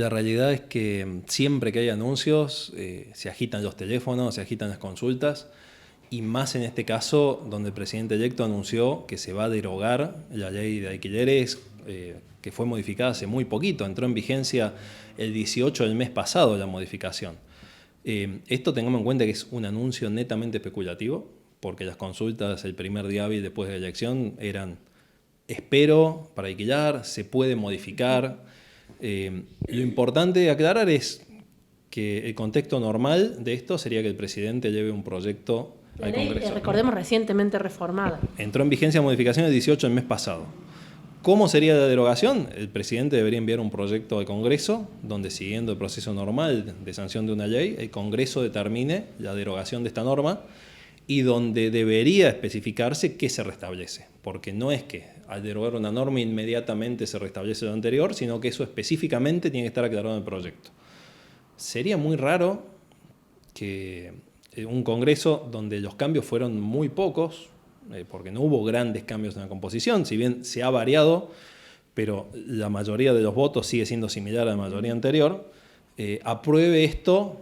La realidad es que siempre que hay anuncios se agitan los teléfonos, se agitan las consultas y más en este caso donde el presidente electo anunció que se va a derogar la ley de alquileres que fue modificada hace muy poquito, entró en vigencia el 18 del mes pasado la modificación. Esto tengamos en cuenta que es un anuncio netamente especulativo porque las consultas el primer día hábil después de la elección eran espero para alquilar, se puede modificar. Lo importante de aclarar es que el contexto normal de esto sería que el presidente lleve un proyecto al Congreso. Recordemos, recientemente reformada. Entró en vigencia modificación el 18 del mes pasado. ¿Cómo sería la derogación? El presidente debería enviar un proyecto al Congreso donde, siguiendo el proceso normal de sanción de una ley, el Congreso determine la derogación de esta norma y donde debería especificarse qué se restablece. Porque no es que al derogar una norma inmediatamente se restablece lo anterior, sino que eso específicamente tiene que estar aclarado en el proyecto. Sería muy raro que un Congreso donde los cambios fueron muy pocos, porque no hubo grandes cambios en la composición, si bien se ha variado, pero la mayoría de los votos sigue siendo similar a la mayoría anterior, apruebe esto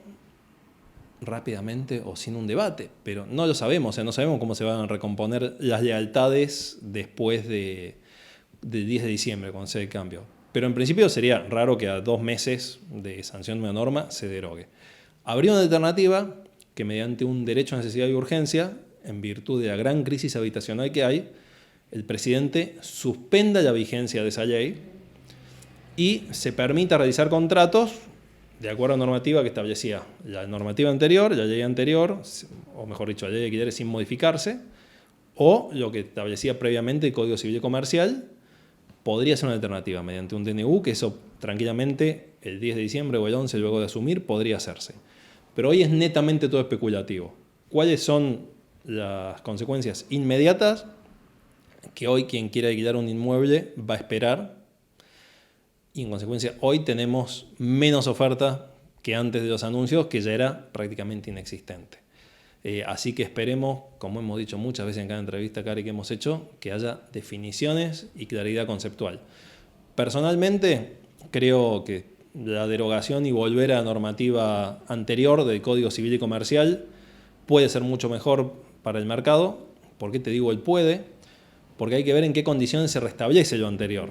rápidamente o sin un debate, pero no lo sabemos, o sea, no sabemos cómo se van a recomponer las lealtades después del 10 de diciembre, cuando sea el cambio. Pero en principio sería raro que a 2 meses de sanción de una norma se derogue. Habría una alternativa que mediante un derecho a necesidad y urgencia, en virtud de la gran crisis habitacional que hay, el presidente suspenda la vigencia de esa ley y se permita realizar contratos de acuerdo a normativa que establecía la normativa anterior, la ley anterior, o mejor dicho, la ley de alquileres sin modificarse, o lo que establecía previamente el Código Civil y Comercial, podría ser una alternativa mediante un DNU, que eso tranquilamente el 10 de diciembre o el 11 luego de asumir podría hacerse. Pero hoy es netamente todo especulativo. ¿Cuáles son las consecuencias inmediatas? Que hoy quien quiera alquilar un inmueble va a esperar y en consecuencia hoy tenemos menos oferta que antes de los anuncios, que ya era prácticamente inexistente. Así que esperemos, como hemos dicho muchas veces en cada entrevista, Cari, que hemos hecho, que haya definiciones y claridad conceptual. Personalmente, creo que la derogación y volver a la normativa anterior del Código Civil y Comercial puede ser mucho mejor para el mercado. ¿Por qué te digo el puede? Porque hay que ver en qué condiciones se restablece lo anterior.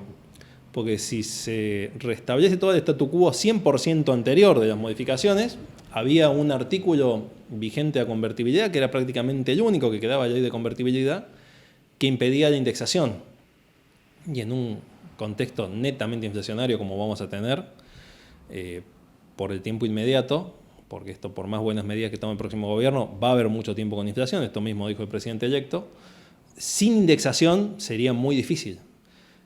Porque si se restablece todo el statu quo 100% anterior de las modificaciones, había un artículo vigente a convertibilidad, que era prácticamente el único que quedaba la ley de convertibilidad, que impedía la indexación. Y en un contexto netamente inflacionario como vamos a tener, por el tiempo inmediato, porque esto por más buenas medidas que tome el próximo gobierno, va a haber mucho tiempo con inflación, esto mismo dijo el presidente electo, sin indexación sería muy difícil.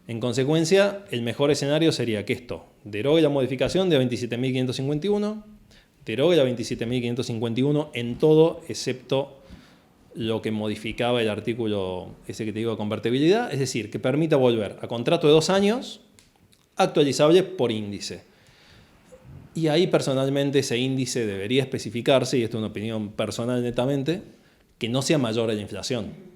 En consecuencia, el mejor escenario sería que esto derogue la modificación de 27.551, derogue la 27.551 en todo, excepto lo que modificaba el artículo ese que te digo de convertibilidad, es decir, que permita volver a contrato de 2 años actualizable por índice. Y ahí personalmente ese índice debería especificarse, y esto es una opinión personal netamente, que no sea mayor a la inflación.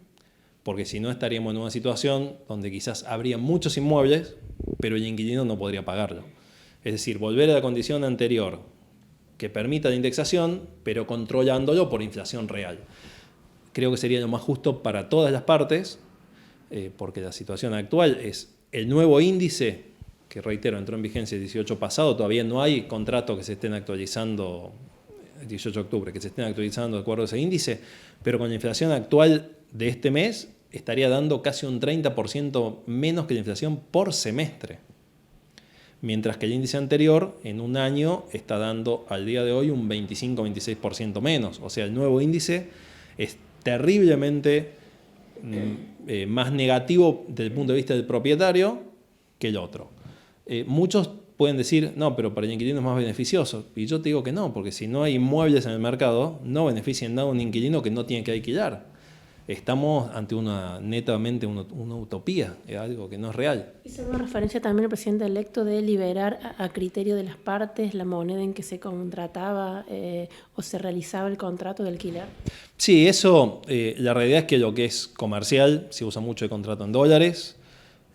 Porque si no estaríamos en una situación donde quizás habría muchos inmuebles, pero el inquilino no podría pagarlo. Es decir, volver a la condición anterior que permita la indexación, pero controlándolo por inflación real. Creo que sería lo más justo para todas las partes, porque la situación actual es el nuevo índice, que reitero, entró en vigencia el 18 pasado, todavía no hay contratos que se estén actualizando, el 18 de octubre, que se estén actualizando de acuerdo a ese índice, pero con la inflación actual de este mes estaría dando casi un 30% menos que la inflación por semestre. Mientras que el índice anterior, en un año, está dando al día de hoy un 25-26% menos. O sea, el nuevo índice es terriblemente más negativo desde el punto de vista del propietario que el otro. Muchos pueden decir, no, pero para el inquilino es más beneficioso. Y yo te digo que no, porque si no hay inmuebles en el mercado, no beneficia en nada a un inquilino que no tiene que alquilar. Estamos ante netamente una utopía, es algo que no es real. Hizo una referencia también al presidente electo de liberar a criterio de las partes la moneda en que se contrataba o se realizaba el contrato de alquiler. Sí, eso, la realidad es que lo que es comercial se usa mucho el contrato en dólares,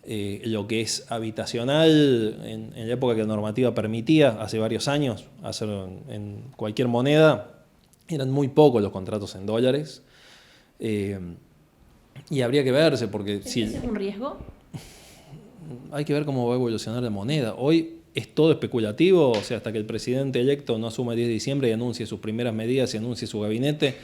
Lo que es habitacional, en la época que la normativa permitía, hace varios años, hacerlo en cualquier moneda, eran muy pocos los contratos en dólares. Y habría que verse, porque ¿Es un riesgo? Hay que ver cómo va a evolucionar la moneda. Hoy es todo especulativo, o sea, hasta que el presidente electo no asuma el 10 de diciembre y anuncie sus primeras medidas y anuncie su gabinete,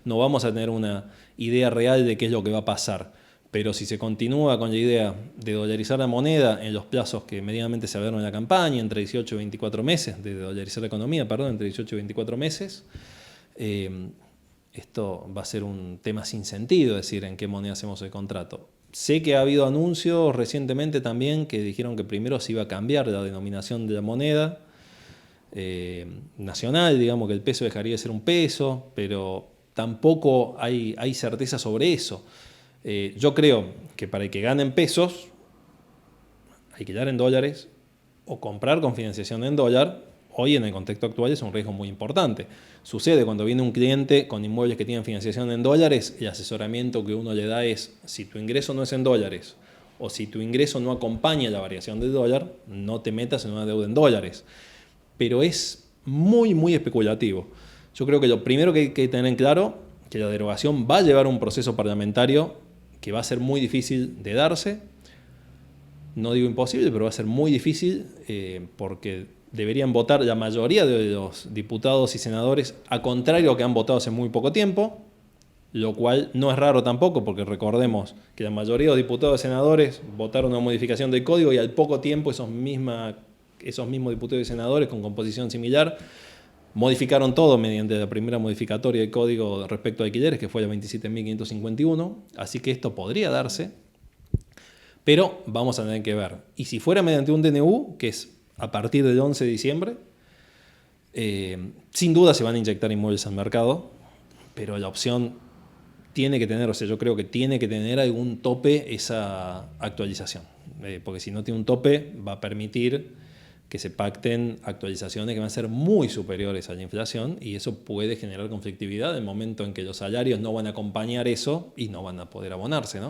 no vamos a tener una idea real de qué es lo que va a pasar. Pero si se continúa con la idea de dolarizar la moneda en los plazos que medianamente se hablaron en la campaña, entre 18 y 24 meses, de dolarizar la economía, perdón, entre 18 y 24 meses, esto va a ser un tema sin sentido, es decir, en qué moneda hacemos el contrato. Sé que ha habido anuncios recientemente también que dijeron que primero se iba a cambiar la denominación de la moneda nacional, digamos que el peso dejaría de ser un peso, pero tampoco hay certeza sobre eso. Yo creo que para que ganen pesos hay que dar en dólares o comprar con financiación en dólar. Hoy en el contexto actual es un riesgo muy importante. Sucede cuando viene un cliente con inmuebles que tienen financiación en dólares, el asesoramiento que uno le da es, si tu ingreso no es en dólares o si tu ingreso no acompaña la variación del dólar, no te metas en una deuda en dólares. Pero es muy, muy especulativo. Yo creo que lo primero que hay que tener en claro es que la derogación va a llevar un proceso parlamentario que va a ser muy difícil de darse. No digo imposible, pero va a ser muy difícil porque deberían votar la mayoría de los diputados y senadores a contrario a lo que han votado hace muy poco tiempo, lo cual no es raro tampoco porque recordemos que la mayoría de los diputados y senadores votaron una modificación del código y al poco tiempo esos mismos diputados y senadores con composición similar modificaron todo mediante la primera modificatoria del código respecto a alquileres, que fue la 27.551, así que esto podría darse, pero vamos a tener que ver. Y si fuera mediante un DNU, que es a partir del 11 de diciembre, sin duda se van a inyectar inmuebles al mercado, pero la opción tiene que tener, o sea, yo creo que tiene que tener algún tope esa actualización, porque si no tiene un tope va a permitir que se pacten actualizaciones que van a ser muy superiores a la inflación y eso puede generar conflictividad en el momento en que los salarios no van a acompañar eso y no van a poder abonarse, ¿no?